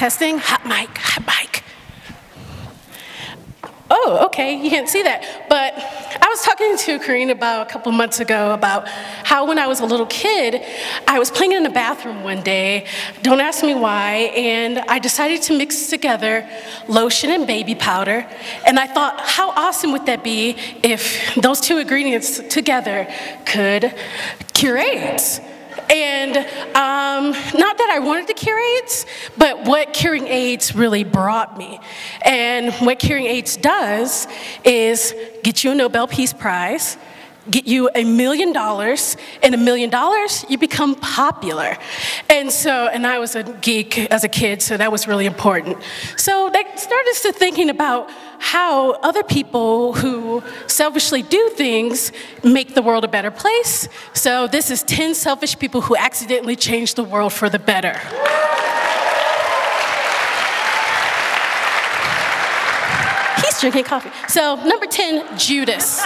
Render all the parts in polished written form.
testing, hot mic, hot mic. Oh, okay, you can't see that. But I was talking to Karine about a couple months ago about how when I was a little kid, I was playing in the bathroom one day, don't ask me why, and I decided to mix together lotion and baby powder. And I thought, how awesome would that be if those two ingredients together could cure AIDS? And not that I wanted to cure AIDS, but what curing AIDS really brought me. And what curing AIDS does is get you a Nobel Peace Prize, get you $1 million, and $1 million, you become popular. And I was a geek as a kid, so that was really important. So that started us to thinking about how other people who selfishly do things make the world a better place. So this is 10 selfish people who accidentally changed the world for the better. He's drinking coffee. So number 10, Judas.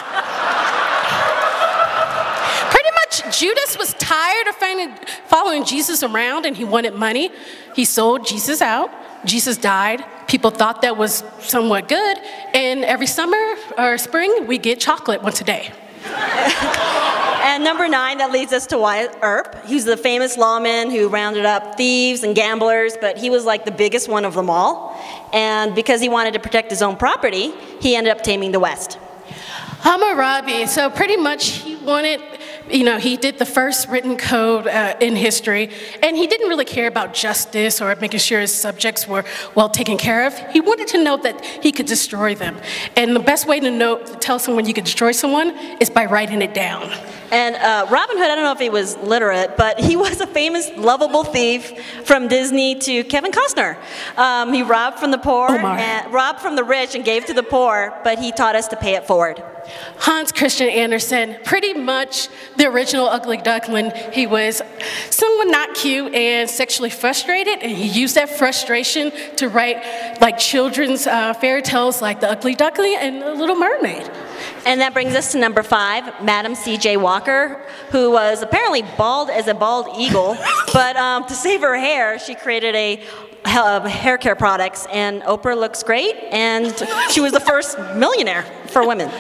Judas was tired of following Jesus around, and he wanted money. He sold Jesus out. Jesus died. People thought that was somewhat good, and every summer or spring, we get chocolate once a day. And number 9, that leads us to Wyatt Earp. He's the famous lawman who rounded up thieves and gamblers, but he was like the biggest one of them all. And because he wanted to protect his own property, he ended up taming the West. Hammurabi, so pretty much he wanted, he did the first written code in history, and he didn't really care about justice or making sure his subjects were well taken care of. He wanted to know that he could destroy them. And the best way to tell someone you could destroy someone is by writing it down. And Robin Hood, I don't know if he was literate, but he was a famous, lovable thief from Disney to Kevin Costner. He robbed from the poor, and robbed from the rich and gave to the poor, but he taught us to pay it forward. Hans Christian Andersen, pretty much the original Ugly Duckling. He was someone not cute and sexually frustrated, and he used that frustration to write like children's fairy tales like The Ugly Duckling and The Little Mermaid. And that brings us to number 5, Madam C.J. Walker, who was apparently bald as a bald eagle, but to save her hair, she created hair care products, and Oprah looks great, and she was the first millionaire for women.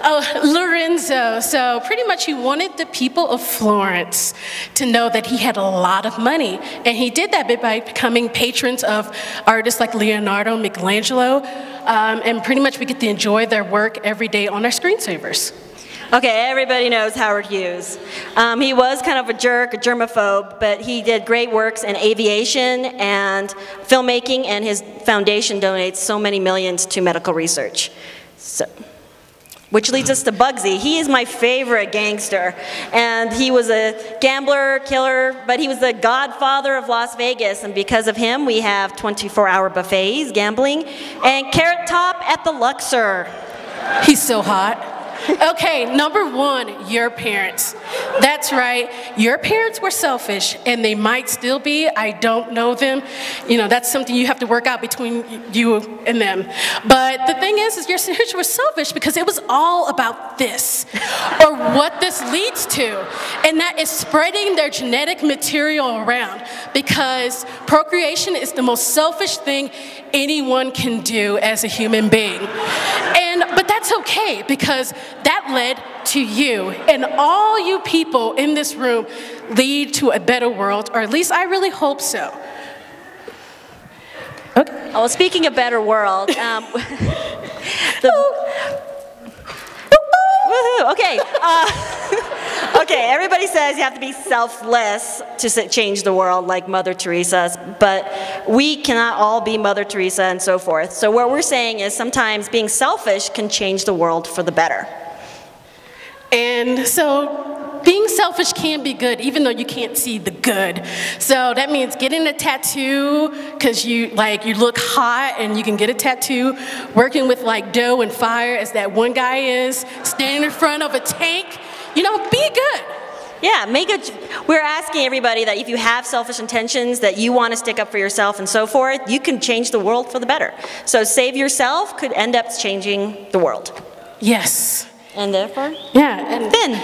Oh, Lorenzo. So pretty much he wanted the people of Florence to know that he had a lot of money, and he did that by becoming patrons of artists like Leonardo, Michelangelo, and pretty much we get to enjoy their work every day on our screensavers. Okay, everybody knows Howard Hughes. He was kind of a jerk, a germaphobe, but he did great works in aviation and filmmaking, and his foundation donates so many millions to medical research. Which leads us to Bugsy. He is my favorite gangster, and he was a gambler, killer, but he was the godfather of Las Vegas, and because of him, we have 24-hour buffets, gambling, and Carrot Top at the Luxor. He's so hot. Okay, number 1, your parents. That's right, your parents were selfish, and they might still be. I don't know them. That's something you have to work out between you and them. But the thing is your parents were selfish because it was all about this, or what this leads to, and that is spreading their genetic material around, because procreation is the most selfish thing anyone can do as a human being. But that's okay, because that led to you, and all you people in this room lead to a better world, or at least I really hope so. Okay. Well, speaking of better world, okay. Okay, everybody says you have to be selfless to change the world like Mother Teresa, but we cannot all be Mother Teresa and so forth. So what we're saying is sometimes being selfish can change the world for the better. And so being selfish can be good, even though you can't see the good. So that means getting a tattoo because you look hot and you can get a tattoo, working with like dough and fire as that one guy is, standing in front of a tank, be good. Yeah, we're asking everybody that if you have selfish intentions, that you want to stick up for yourself and so forth, you can change the world for the better. So save yourself could end up changing the world. Yes. And therefore? Yeah. And Finn.